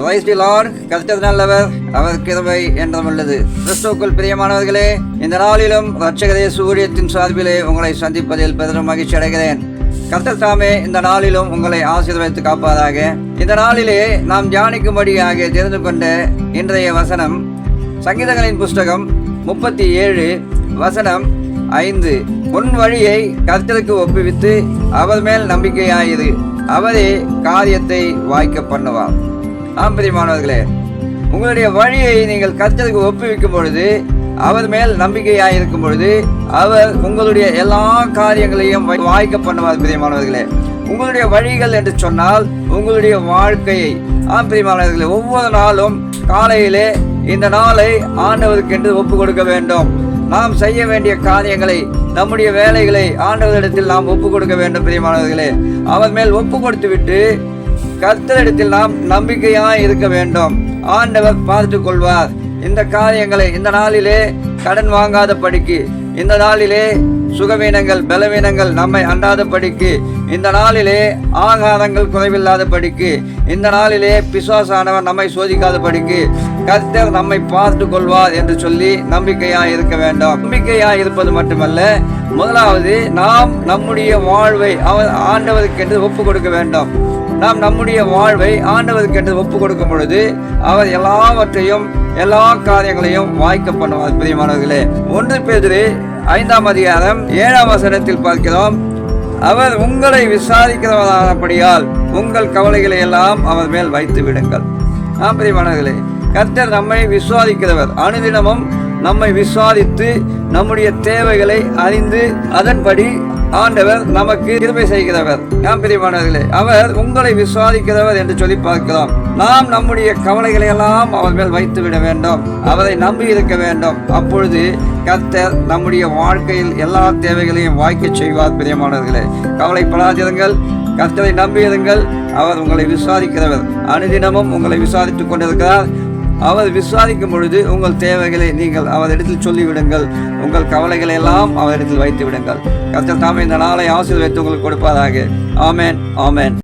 Praise the Lord. கர்த்தர் நல்லவர், அவர் கிருபை என்றும் உள்ளது. கிறிஸ்துவுக்குள் பிரியமானவர்களே, இந்த நாளிலும் இரட்சகர் இயேசு ஊழியத்தின் சார்பிலே உங்களை சந்திப்பதில் பெரும் மகிழ்ச்சி அடைகிறேன். கர்த்தர் தாமே இந்த நாளிலும் உங்களை ஆசீர்வதித்து காப்பாராக. இந்த நாளிலே நாம் தியானிக்கும்படியாக தெரிந்து கொண்ட இன்றைய வசனம் சங்கீதங்களின் புஸ்தகம் 37 வசனம் 5. உன் வழியை கர்த்தருக்கு ஒப்புவித்து அவர் மேல் நம்பிக்கையாயிரு, அவரே காரியத்தை வாய்க்க பண்ணுவார். ஆம் பிரியமானவர்களே, உங்களுடைய வழியை நீங்கள் கர்த்தருக்கு ஒப்புவிக்கும் பொழுது, அவர் மேல் நம்பிக்கையாயிருக்கும் பொழுது, அவர் உங்களுடைய எல்லா காரியங்களையும் வாய்க்க பண்ணுவார். பிரியமானவர்களே, உங்களுடைய வழிகள் என்று சொன்னால் உங்களுடைய வாழ்க்கையை. ஆம் பிரியமானவர்களே, ஒவ்வொரு நாளும் காலையிலே இந்த நாளை ஆண்டவருக்கென்று ஒப்பு கொடுக்க வேண்டும். நாம் செய்ய வேண்டிய காரியங்களை, நம்முடைய வேலைகளை ஆண்டவரிடத்தில் நாம் ஒப்பு கொடுக்க வேண்டும். பிரியமானவர்களே, அவர் மேல் ஒப்பு கொடுத்து விட்டு கர்த்தரிடத்தில் நாம் நம்பிக்கையாய் இருக்க வேண்டும். ஆண்டவர் பார்த்து கொள்வார். இந்த காரியங்களை இந்த நாளிலே கடன் வாங்காத படிக்கு, இந்த நாளிலே சுகவீனங்கள் பலவீனங்கள் நம்மை அண்டாத படிக்கு, இந்த நாளிலே ஆகாரங்கள் குறைவில்லாத படிக்கு, இந்த நாளிலே பிசாசானவர் நம்மை சோதிக்காத படிக்கு கர்த்தர் நம்மை பார்த்து கொள்வார் என்று சொல்லி நம்பிக்கையாய் இருக்க வேண்டும். நம்பிக்கையாய் இருப்பது மட்டுமல்ல, முதலாவது நாம் நம்முடைய வாழ்வை ஆண்டவருக்கு என்று ஒப்பு கொடுக்க வேண்டும். நாம் நம்முடைய வாழ்வை ஆண்டவருக்கு என்று ஒப்பு கொடுக்கும் பொழுது அவர் எல்லாவற்றையும் எல்லா காரியங்களையும் வாய்க்க பண்ணுவார். பிரியமானவர்களே, 1 பேதுரு 5ஆம் அதிகாரம் 7ஆம் வசனத்தில் பார்க்கிறோம், அவர் உங்களை விசாரிக்கிறவரானபடியால் உங்கள் கவலைகளை எல்லாம் அவர் மேல் வைத்து விடுங்கள். பிரியமானவர்களே, கர்த்தர் நம்மை விசுவாசிக்கிறவர். அனுதினமும் நம்மை விசுவாசித்து நம்முடைய தேவைகளை அறிந்து அதன்படி ஆண்டவர் நமக்கு கிருபை செய்கிறவர். பிரியமானவர்களே, அவர் உங்களை விசுவாசிக்கிறவர் என்று சொல்லி பார்க்கிறோம். நாம் நம்முடைய கவலைகளை எல்லாம் அவர் மேல் வைத்து விட வேண்டும், அவரை நம்பி இருக்க வேண்டும். அப்பொழுது கர்த்தர் நம்முடைய வாழ்க்கையில் எல்லா தேவைகளையும் வாய்க்க செய்வார். பிரியமானவர்களே, கவலைப்படாதிருங்கள், கர்த்தரை நம்பியிருங்கள். அவர் உங்களை விசுவாசிக்கிறவர். அனுதினமும் உங்களை விசாரித்துக் கொண்டிருக்கிறார். அவர் விசுவாசிக்கும் பொழுது உங்கள் தேவைகளை நீங்கள் அவரிடத்தில் சொல்லிவிடுங்கள். உங்கள் கவலைகளை எல்லாம் அவரிடத்தில் வைத்து விடுங்கள். கர்த்தர் தாமே இந்த நாளை ஆசீர்வதித்து உங்களுக்கு கொடுப்பாராக. ஆமென், ஆமென்.